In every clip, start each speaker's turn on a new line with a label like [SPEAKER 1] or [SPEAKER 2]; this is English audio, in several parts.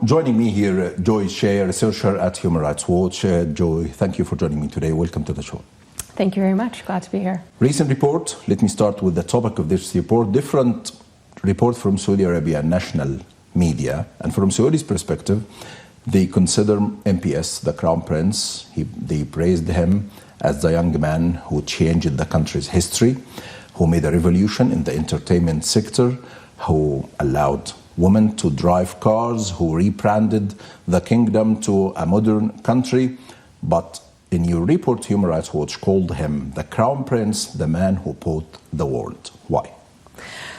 [SPEAKER 1] Joining me here, Jaawish, researcher at Human Rights Watch. Joy, thank you for joining me today. Welcome to the show.
[SPEAKER 2] Thank you very much. Glad to be here.
[SPEAKER 1] Recent report. Let me start with the topic of this report. Different report from Saudi Arabia national media. And from Saudi's perspective, they consider MPS, the Crown Prince, they praised him as the young man who changed the country's history, who made a revolution in the entertainment sector, who allowed women to drive cars, who rebranded the kingdom to a modern country. But in your report, Human Rights Watch called him the Crown Prince, the man who bought the world. Why?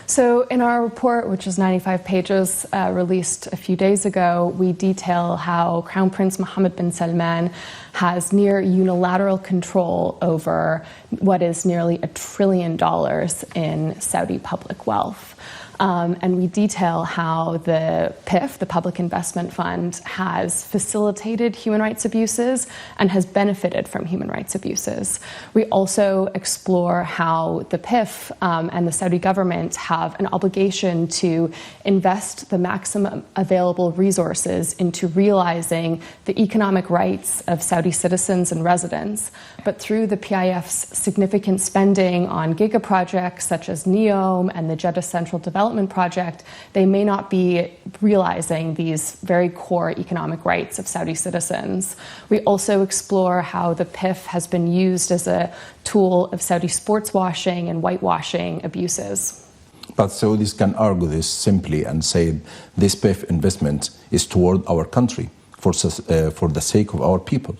[SPEAKER 2] So in our report, which is 95 pages, released a few days ago, we detail how Crown Prince Mohammed bin Salman has near unilateral control over what is nearly $1 trillion in Saudi public wealth. And we detail how the PIF, the Public Investment Fund, has facilitated human rights abuses and has benefited from human rights abuses. We also explore how the PIF and the Saudi government have an obligation to invest the maximum available resources into realizing the economic rights of Saudi citizens and residents. But through the PIF's significant spending on giga projects such as Neom and the Jeddah Central Development Project, they may not be realizing these very core economic rights of Saudi citizens. We also explore how the PIF has been used as a tool of Saudi sportswashing and whitewashing abuses.
[SPEAKER 1] But Saudis can argue this simply and say this PIF investment is toward our country for the sake of our people.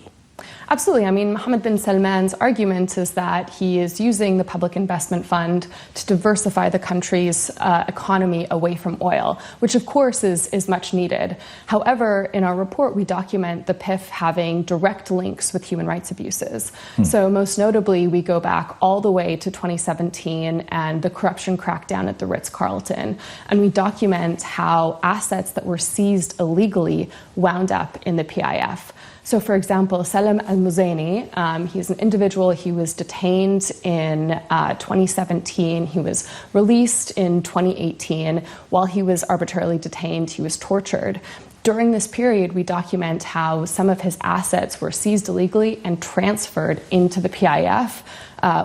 [SPEAKER 2] Absolutely. I mean, Mohammed bin Salman's argument is that he is using the Public Investment Fund to diversify the country's economy away from oil, which of course is much needed. However, in our report, we document the PIF having direct links with human rights abuses. So most notably, we go back all the way to 2017 and the corruption crackdown at the Ritz-Carlton. And we document how assets that were seized illegally wound up in the PIF. So, for example, Salam al-Muzaini, he's an individual. He was detained in 2017. He was released in 2018. While he was arbitrarily detained, he was tortured. During this period, we document how some of his assets were seized illegally and transferred into the PIF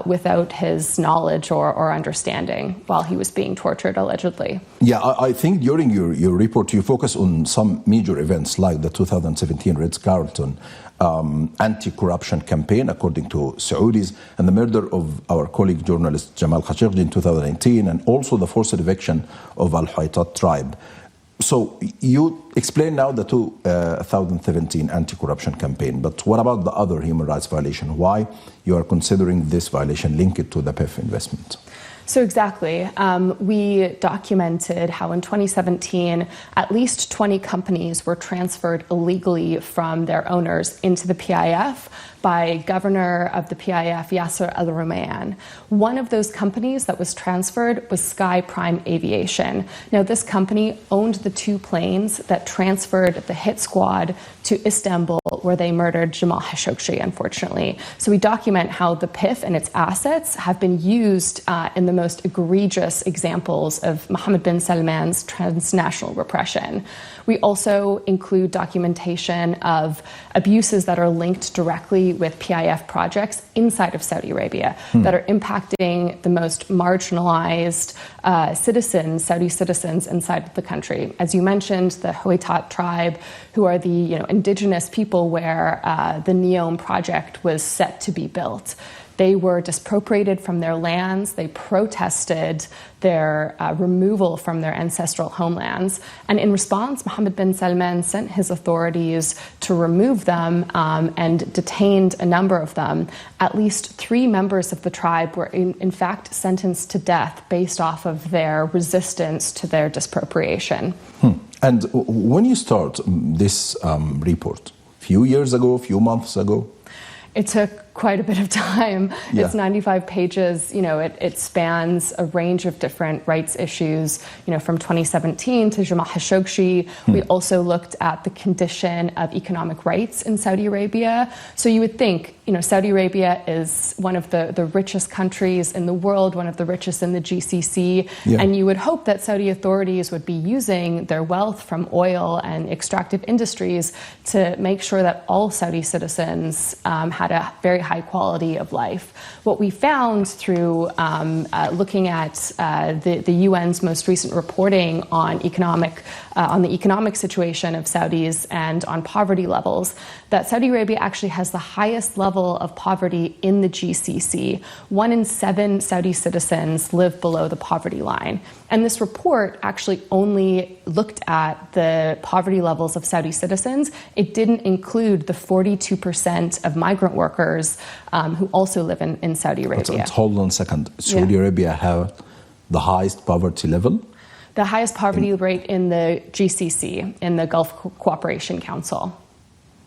[SPEAKER 2] without his knowledge or understanding while he was being tortured, allegedly.
[SPEAKER 1] Yeah, I think during your report, you focus on some major events like the 2017 Ritz-Carlton anti-corruption campaign, according to Saudis, and the murder of our colleague journalist Jamal Khashoggi in 2019, and also the forced eviction of Al-Huaytat tribe. So you explain now the 2017 anti-corruption campaign, but what about the other human rights violation? Why you are considering this violation linked to the PIF investment?
[SPEAKER 2] So exactly. We documented how in 2017, at least 20 companies were transferred illegally from their owners into the PIF by Governor of the PIF, Yasser Al-Rumayyan. One of those companies that was transferred was Sky Prime Aviation. Now, this company owned the two planes that transferred the hit squad to Istanbul, where they murdered Jamal Khashoggi, unfortunately. So we document how the PIF and its assets have been used in the most egregious examples of Mohammed bin Salman's transnational repression. We also include documentation of abuses that are linked directly with PIF projects inside of Saudi Arabia that are impacting the most marginalized citizens, Saudi citizens inside of the country. As you mentioned, the Huaytat tribe, who are the indigenous people where the Neom project was set to be built. They were disappropriated from their lands. They protested their removal from their ancestral homelands. And in response, Mohammed bin Salman sent his authorities to remove them and detained a number of them. At least 3 members of the tribe were in fact sentenced to death based off of their resistance to their disappropriation.
[SPEAKER 1] And when you start this report, a few years ago, a few months ago?
[SPEAKER 2] It took quite a bit of time.
[SPEAKER 1] Yeah.
[SPEAKER 2] It's 95 pages. It spans a range of different rights issues, from 2017 to Jamal Khashoggi. We also looked at the condition of economic rights in Saudi Arabia. So you would think, Saudi Arabia is one of the richest countries in the world, one of the richest in the GCC, and you would hope that Saudi authorities would be using their wealth from oil and extractive industries to make sure that all Saudi citizens had a very high quality of life. What we found through looking at the UN's most recent reporting on the economic situation of Saudis and on poverty levels, that Saudi Arabia actually has the highest level of poverty in the GCC. 1 in 7 Saudi citizens live below the poverty line. And this report actually only looked at the poverty levels of Saudi citizens. It didn't include the 42% of migrant workers who also live in Saudi Arabia.
[SPEAKER 1] Hold on a second. Saudi Arabia have the highest poverty level?
[SPEAKER 2] The highest poverty rate in the GCC, in the Gulf Cooperation Council.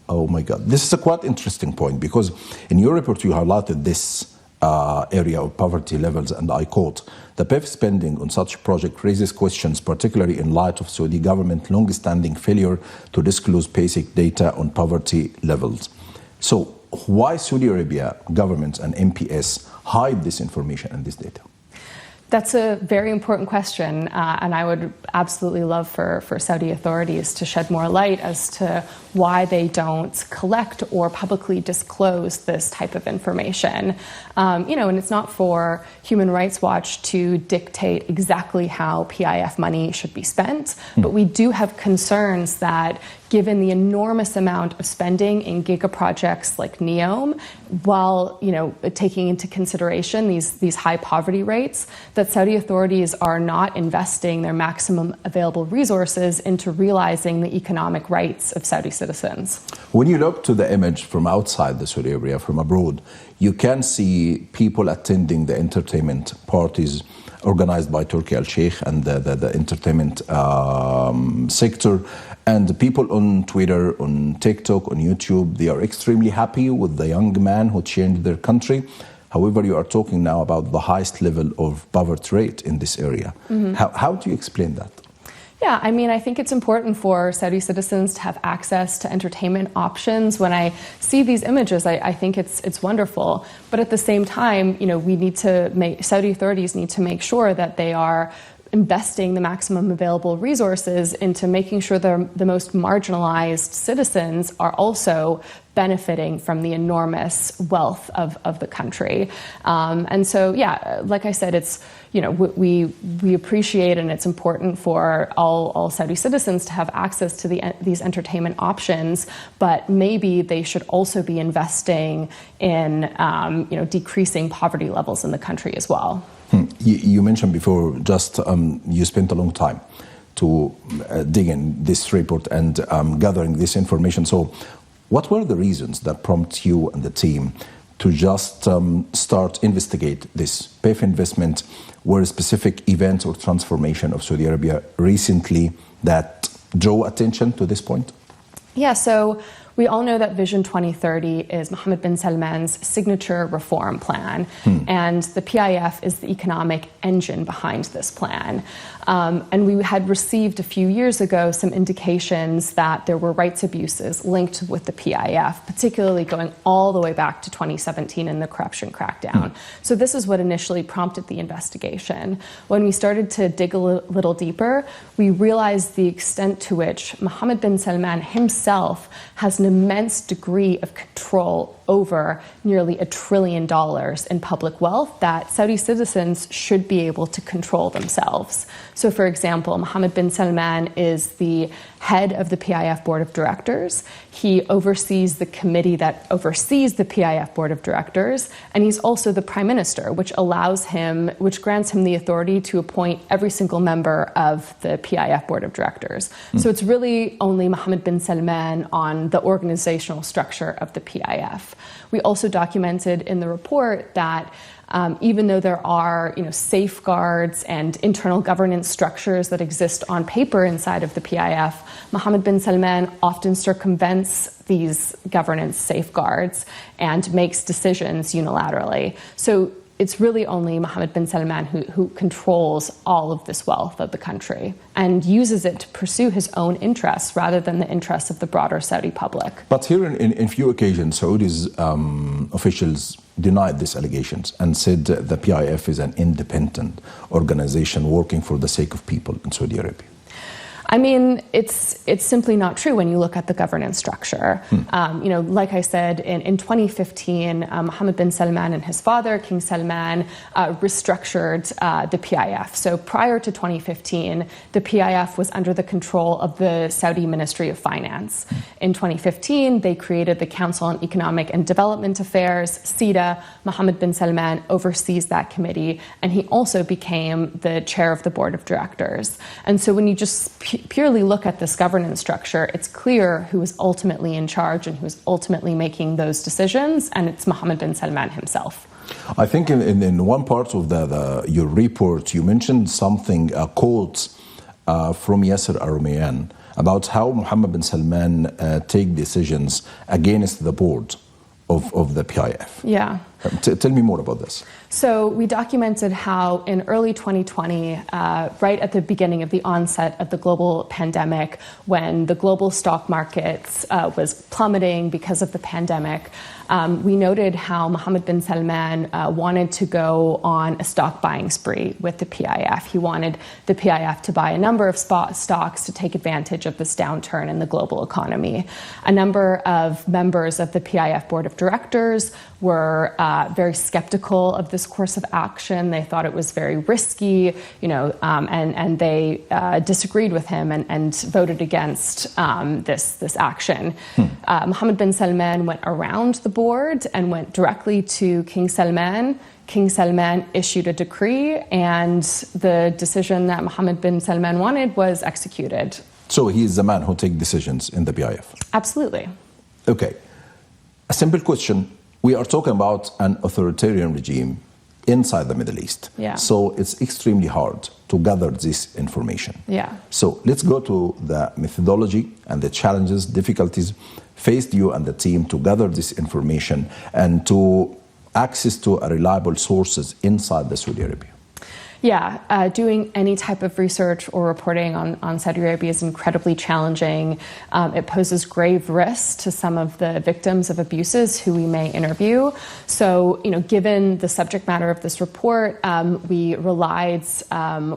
[SPEAKER 1] Oh my God. This is a quite interesting point, because in your report you highlighted this area of poverty levels, and I quote, "The PEF spending on such project raises questions, particularly in light of Saudi government long-standing failure to disclose basic data on poverty levels." So why Saudi Arabia government and MPS hide this information and this data?
[SPEAKER 2] That's a very important question, and I would absolutely love for Saudi authorities to shed more light as to why they don't collect or publicly disclose this type of information. And it's not for Human Rights Watch to dictate exactly how PIF money should be spent, but we do have concerns that given the enormous amount of spending in giga projects like Neom, while taking into consideration these high poverty rates, that Saudi authorities are not investing their maximum available resources into realizing the economic rights of Saudi citizens.
[SPEAKER 1] When you look to the image from outside the Saudi Arabia, from abroad, you can see people attending the entertainment parties organized by Turkey al-Sheikh and the entertainment sector. And the people on Twitter, on TikTok, on YouTube, they are extremely happy with the young man who changed their country. However, you are talking now about the highest level of poverty rate in this area. How do you explain that?
[SPEAKER 2] Yeah, I think it's important for Saudi citizens to have access to entertainment options. When I see these images, I think it's wonderful. But at the same time, Saudi authorities need to make sure that they are investing the maximum available resources into making sure the most marginalized citizens are also benefiting from the enormous wealth of the country. And so, like I said, it's, we appreciate, and it's important for all Saudi citizens to have access to these entertainment options, but maybe they should also be investing in, decreasing poverty levels in the country as well.
[SPEAKER 1] You mentioned before, you spent a long time to dig in this report and gathering this information. So what were the reasons that prompt you and the team to just start investigate this PEF investment? Were specific events or transformation of Saudi Arabia recently that drew attention to this point?
[SPEAKER 2] Yeah, so we all know that Vision 2030 is Mohammed bin Salman's signature reform plan, and the PIF is the economic engine behind this plan. And we had received a few years ago some indications that there were rights abuses linked with the PIF, particularly going all the way back to 2017 in the corruption crackdown. So this is what initially prompted the investigation. When we started to dig a little deeper, we realized the extent to which Mohammed bin Salman himself has an immense degree of control over nearly $1 trillion in public wealth that Saudi citizens should be able to control themselves. So, for example, Mohammed bin Salman is the head of the PIF board of directors. He oversees the committee that oversees the PIF board of directors, and he's also the prime minister, which grants him the authority to appoint every single member of the PIF board of directors. So it's really only Mohammed bin Salman on the organizational structure of the PIF. We also documented in the report that even though there are safeguards and internal governance structures that exist on paper inside of the PIF, Mohammed bin Salman often circumvents these governance safeguards and makes decisions unilaterally. So it's really only Mohammed bin Salman who controls all of this wealth of the country and uses it to pursue his own interests rather than the interests of the broader Saudi public.
[SPEAKER 1] But here in few occasions, Saudi's officials denied these allegations and said the PIF is an independent organization working for the sake of people in Saudi Arabia.
[SPEAKER 2] I mean, it's simply not true when you look at the governance structure. Like I said, in 2015, Mohammed bin Salman and his father, King Salman, restructured the PIF. So prior to 2015, the PIF was under the control of the Saudi Ministry of Finance. In 2015, they created the Council on Economic and Development Affairs, CEDA. Mohammed bin Salman oversees that committee, and he also became the chair of the board of directors. And so when you just purely look at this governance structure, it's clear who is ultimately in charge and who is ultimately making those decisions, and it's Mohammed bin Salman himself.
[SPEAKER 1] I think in one part of your report, you mentioned something, a quote from Yasser Arumyan about how Mohammed bin Salman take decisions against the board of the PIF.
[SPEAKER 2] Yeah.
[SPEAKER 1] Tell me more about this.
[SPEAKER 2] So we documented how in early 2020, right at the beginning of the onset of the global pandemic, when the global stock markets was plummeting because of the pandemic, we noted how Mohammed bin Salman wanted to go on a stock buying spree with the PIF. He wanted the PIF to buy a number of stocks to take advantage of this downturn in the global economy. A number of members of the PIF board of directors were very skeptical of this course of action. They thought it was very risky, and they disagreed with him and voted against this action. Mohammed bin Salman went around the board and went directly to King Salman. King Salman issued a decree, and the decision that Mohammed bin Salman wanted was executed.
[SPEAKER 1] So he is the man who takes decisions in the PIF?
[SPEAKER 2] Absolutely.
[SPEAKER 1] Okay. A simple question. We are talking about an authoritarian regime inside the Middle East.
[SPEAKER 2] Yeah.
[SPEAKER 1] So it's extremely hard to gather this information.
[SPEAKER 2] Yeah.
[SPEAKER 1] So let's go to the methodology and the challenges, difficulties faced you and the team to gather this information and to access to reliable sources inside the Saudi Arabia.
[SPEAKER 2] Yeah, doing any type of research or reporting on Saudi Arabia is incredibly challenging. It poses grave risks to some of the victims of abuses who we may interview. So, given the subject matter of this report, we relied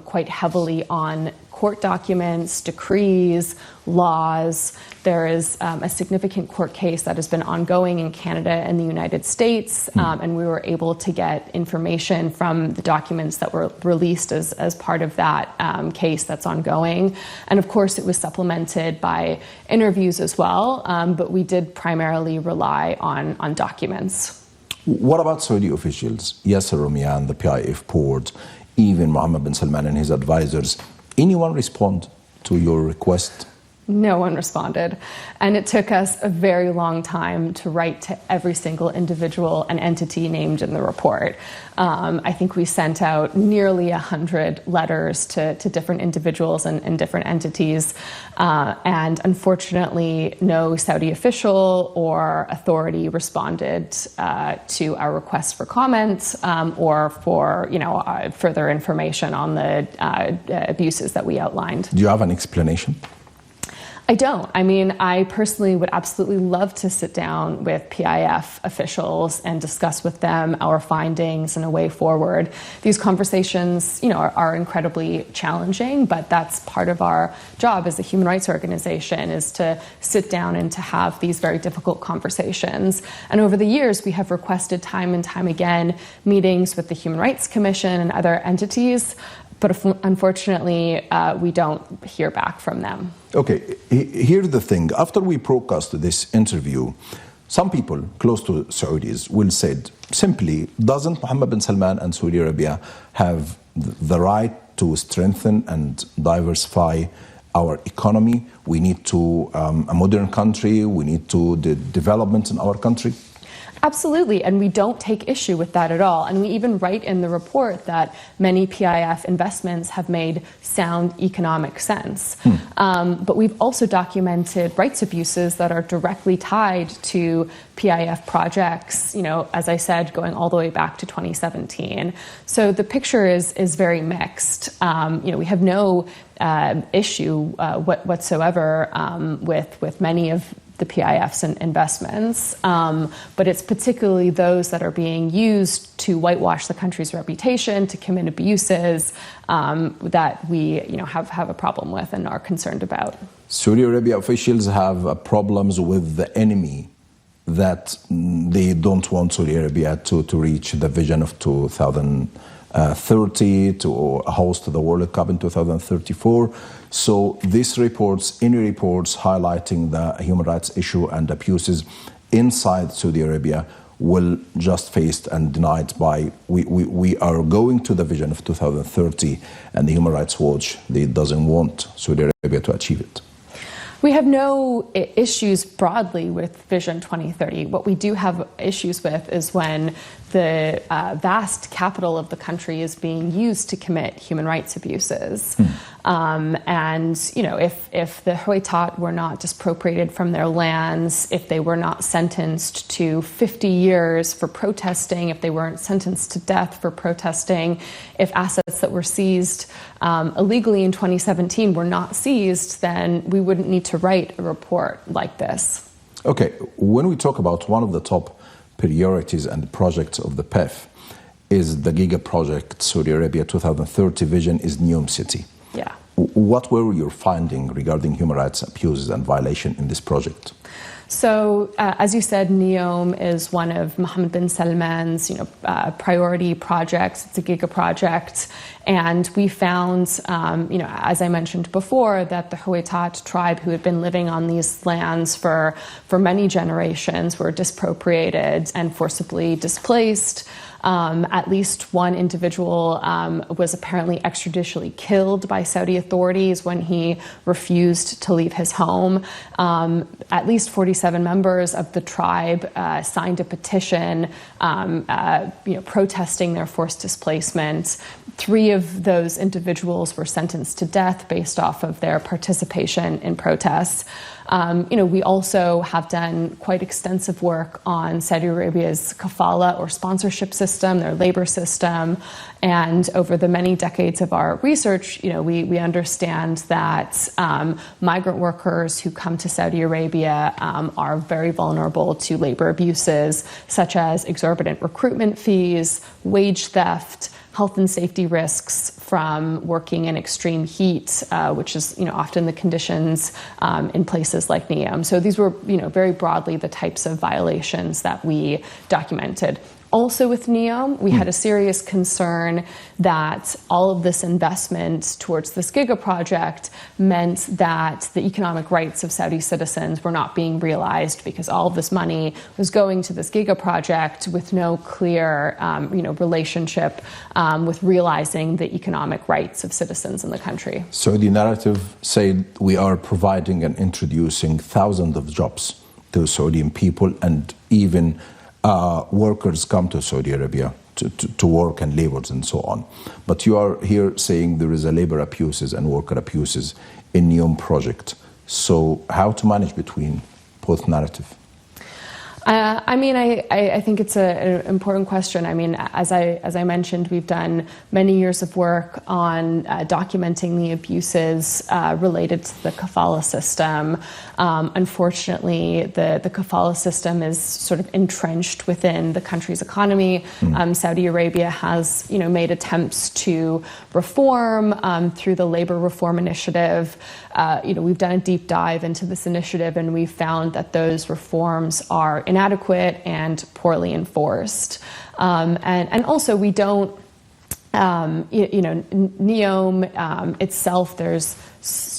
[SPEAKER 2] quite heavily on court documents, decrees, laws. There is a significant court case that has been ongoing in Canada and the United States, and we were able to get information from the documents that were released as part of that case that's ongoing. And of course, it was supplemented by interviews as well, but we did primarily rely on documents.
[SPEAKER 1] What about Saudi officials? Yasser Arumyan, the PIF board, even Mohammed bin Salman and his advisors. Anyone respond to your request?
[SPEAKER 2] No one responded. And it took us a very long time to write to every single individual and entity named in the report. I think we sent out nearly 100 letters to different individuals and different entities. And unfortunately, no Saudi official or authority responded to our requests for comments or for further information on the abuses that we outlined.
[SPEAKER 1] Do you have an explanation?
[SPEAKER 2] I don't. I mean, I personally would absolutely love to sit down with PIF officials and discuss with them our findings and a way forward. These conversations, are incredibly challenging, but that's part of our job as a human rights organization, is to sit down and to have these very difficult conversations. And over the years, we have requested time and time again meetings with the Human Rights Commission and other entities, but unfortunately, we don't hear back from them.
[SPEAKER 1] Okay, here's the thing. After we broadcast this interview, some people close to Saudis will say simply, doesn't Mohammed bin Salman and Saudi Arabia have the right to strengthen and diversify our economy? We need to a modern country. We need to the development in our country.
[SPEAKER 2] Absolutely, and we don't take issue with that at all. And we even write in the report that many PIF investments have made sound economic sense. But we've also documented rights abuses that are directly tied to PIF projects, as I said, going all the way back to 2017. So the picture is very mixed. We have no issue whatsoever with many of the PIF's investments, but it's particularly those that are being used to whitewash the country's reputation, to commit abuses, that we have a problem with and are concerned about.
[SPEAKER 1] Saudi Arabia officials have problems with the enemy, that they don't want Saudi Arabia to reach the vision of 2030, to host the World Cup in 2034. So these reports, any reports highlighting the human rights issue and abuses inside Saudi Arabia, will just faced and denied by we are going to the vision of 2030, and the Human Rights Watch, they doesn't want Saudi Arabia to achieve it.
[SPEAKER 2] We have no issues broadly with Vision 2030. What we do have issues with is when the vast capital of the country is being used to commit human rights abuses. If the Huaytat were not dispropriated from their lands, if they were not sentenced to 50 years for protesting, if they weren't sentenced to death for protesting, if assets that were seized illegally in 2017 were not seized, then we wouldn't need to write a report like this.
[SPEAKER 1] Okay, when we talk about one of the top priorities and projects of the PEF is the Giga project, Saudi Arabia 2030 vision is Neom city.
[SPEAKER 2] Yeah.
[SPEAKER 1] What were your findings regarding human rights abuses and violation in this project?
[SPEAKER 2] So, as you said, Neom is one of Mohammed bin Salman's, priority projects. It's a giga project, and we found, as I mentioned before, that the Huaytat tribe, who had been living on these lands for many generations, were dispropriated and forcibly displaced. At least one individual was apparently extrajudicially killed by Saudi authorities when he refused to leave his home. At least 47 members of the tribe signed a petition protesting their forced displacement. 3 of those individuals were sentenced to death based off of their participation in protests. We also have done quite extensive work on Saudi Arabia's kafala or sponsorship system, their labor system, and over the many decades of our research, we understand that migrant workers who come to Saudi Arabia are very vulnerable to labor abuses, such as exorbitant recruitment fees, wage theft, health and safety risks from working in extreme heat, which is often the conditions in places like Neom. So these were very broadly the types of violations that we documented. Also with Neom, we had a serious concern that all of this investment towards this giga project meant that the economic rights of Saudi citizens were not being realized, because all of this money was going to this giga project with no clear relationship with realizing the economic rights of citizens in the country.
[SPEAKER 1] Saudi narrative said we are providing and introducing thousands of jobs to Saudi people, and even workers come to Saudi Arabia to work and labor and so on. But you are here saying there is a labor abuses and worker abuses in Neom project. So how to manage between both narrative?
[SPEAKER 2] I think it's an important question. As I mentioned, we've done many years of work on documenting the abuses related to the kafala system. Unfortunately, the kafala system is sort of entrenched within the country's economy. Saudi Arabia has, made attempts to reform through the labor reform initiative. We've done a deep dive into this initiative, and we found that those reforms are inadequate and poorly enforced. And also we don't, Neom itself, there's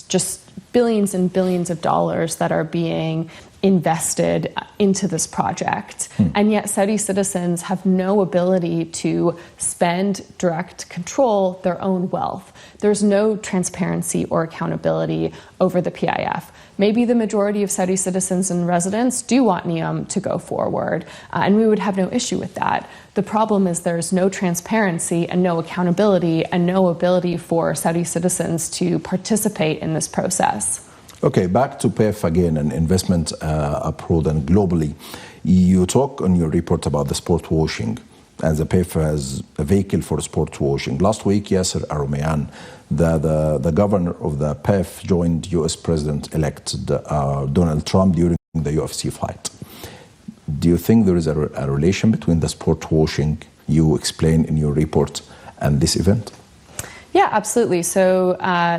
[SPEAKER 2] just billions and billions of dollars that are being invested into this project. And yet Saudi citizens have no ability to spend, direct, control their own wealth. There's no transparency or accountability over the PIF. Maybe the majority of Saudi citizens and residents do want Neom to go forward, and we would have no issue with that. The problem is there's no transparency and no accountability and no ability for Saudi citizens to participate in this process.
[SPEAKER 1] Okay, back to PIF again and investment abroad and globally. You talk on your report about the sport washing, and the PIF has a vehicle for sport washing. Last week, Yasser Al-Rumayyan, the governor of the PIF, joined U.S. President-elect Donald Trump during the UFC fight. Do you think there is a relation between the sport washing you explain in your report and this event?
[SPEAKER 2] Yeah, absolutely. So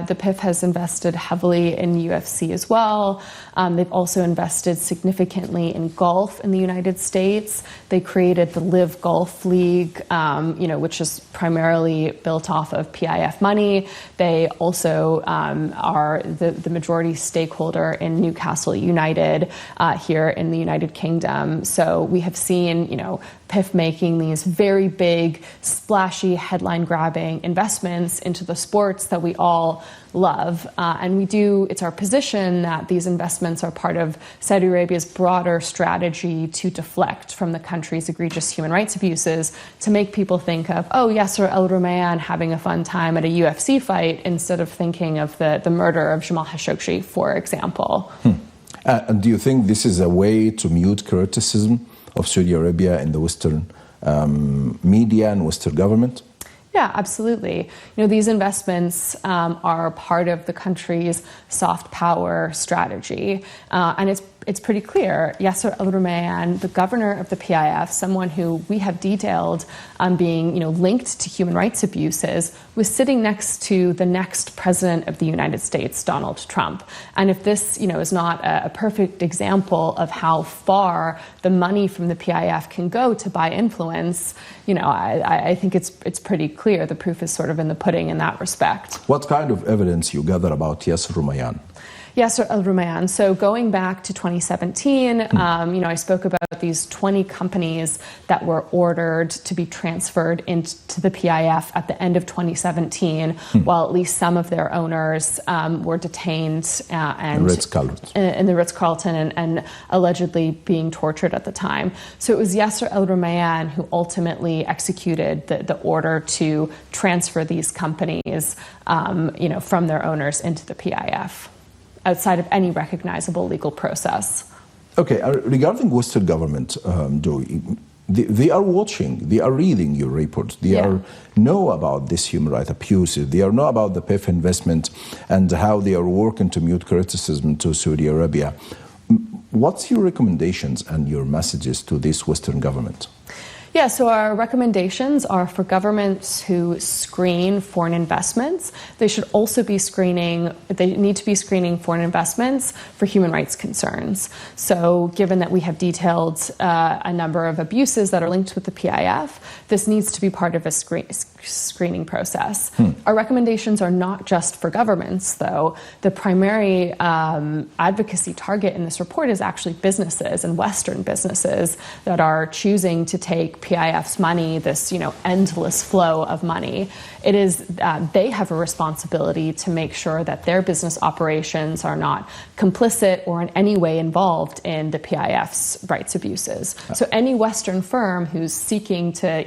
[SPEAKER 2] the PIF has invested heavily in UFC as well. They've also invested significantly in golf in the United States. They created the Live Golf League, which is primarily built off of PIF money. They also are the majority stakeholder in Newcastle United here in the United Kingdom. So we have seen, PIF making these very big, splashy, headline-grabbing investments into the sports that we all love. And it's our position that these investments are part of Saudi Arabia's broader strategy to deflect from the country's egregious human rights abuses, to make people think of, Yasser Al-Rumayyan having a fun time at a UFC fight, instead of thinking of the murder of Jamal Khashoggi, for example.
[SPEAKER 1] And do you think this is a way to mute criticism of Saudi Arabia in the Western media and Western government?
[SPEAKER 2] Yeah, absolutely. These investments are part of the country's soft power strategy, and it's pretty clear. Yasser Al-Rumayyan, the governor of the PIF, someone who we have detailed being linked to human rights abuses, was sitting next to the next president of the United States, Donald Trump. And if this is not a perfect example of how far the money from the PIF can go to buy influence, I think it's pretty clear. The proof is sort of in the pudding in that respect.
[SPEAKER 1] What kind of evidence you gather about Yasser Rumayyan?
[SPEAKER 2] Yasser Al-Rumayyan. So going back to 2017, I spoke about these 20 companies that were ordered to be transferred into the PIF at the end of 2017, while at least some of their owners were detained in the Ritz-Carlton and allegedly being tortured at the time. So it was Yasser Al-Rumayyan who ultimately executed the order to transfer these companies, from their owners into the PIF, outside of any recognizable legal process.
[SPEAKER 1] Okay, regarding Western government, Joey, they are watching, they are reading your report, they know about this human rights abuses, they know about the PIF investment and how they are working to mute criticism to Saudi Arabia. What's your recommendations and your messages to this Western government?
[SPEAKER 2] Yeah, so our recommendations are for governments who screen foreign investments. They should also be they need to be screening foreign investments for human rights concerns. So given that we have detailed a number of abuses that are linked with the PIF, this needs to be part of a screening process. Our recommendations are not just for governments, though. The primary advocacy target in this report is actually businesses and Western businesses that are choosing to take PIF's money, this endless flow of money. It is they have a responsibility to make sure that their business operations are not complicit or in any way involved in the PIF's rights abuses. So any Western firm who's seeking to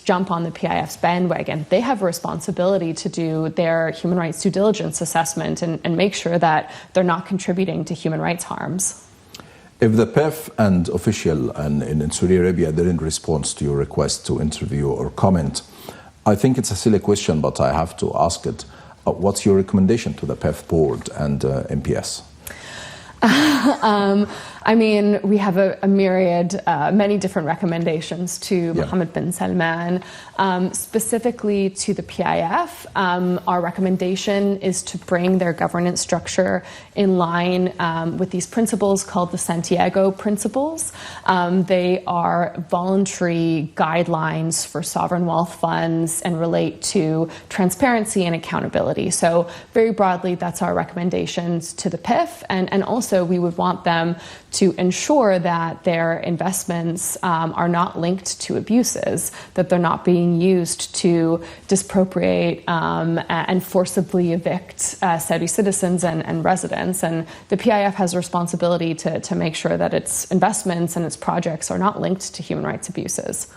[SPEAKER 2] jump on the PIF's bandwagon, they have a responsibility to do their human rights due diligence assessment and make sure that they're not contributing to human rights harms.
[SPEAKER 1] If the PIF and official in Saudi Arabia didn't respond to your request to interview or comment, I think it's a silly question, but I have to ask it. What's your recommendation to the PIF board and MPS?
[SPEAKER 2] I mean, we have a myriad, many different recommendations to Mohammed bin Salman. Specifically to the PIF, our recommendation is to bring their governance structure in line with these principles called the Santiago Principles. They are voluntary guidelines for sovereign wealth funds and relate to transparency and accountability. So very broadly, that's our recommendations to the PIF. And also we would want them to ensure that their investments are not linked to abuses, that they're not being used to dispropriate and forcibly evict Saudi citizens and residents. And the PIF has a responsibility to make sure that its investments and its projects are not linked to human rights abuses.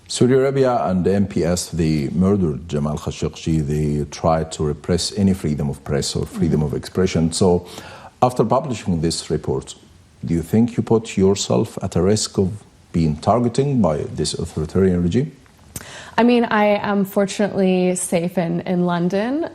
[SPEAKER 1] Saudi Arabia and the MPS, they murdered Jamal Khashoggi. They tried to repress any freedom of press or freedom of expression. So after publishing this report, do you think you put yourself at a risk of being targeted by this authoritarian regime?
[SPEAKER 2] I mean, I am fortunately safe in London.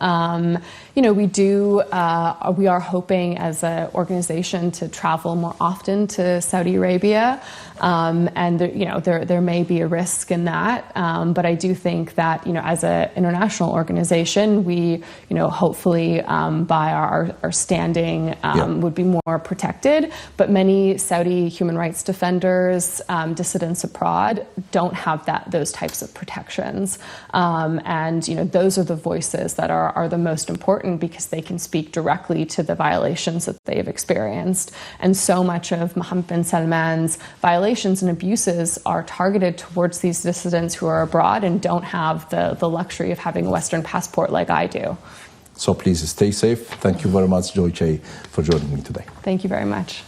[SPEAKER 2] We are hoping as an organization to travel more often to Saudi Arabia, and there may be a risk in that. But I do think that as an international organization, we hopefully by our standing would be more protected. But many Saudi human rights defenders, dissidents abroad, don't have those types of protections, and those are the voices that are the most important, because they can speak directly to the violations that they have experienced. And so much of Mohammed bin Salman's violations and abuses are targeted towards these dissidents who are abroad and don't have the luxury of having a Western passport like I do.
[SPEAKER 1] So please stay safe. Thank you very much, Joy Che, for joining me today.
[SPEAKER 2] Thank you very much.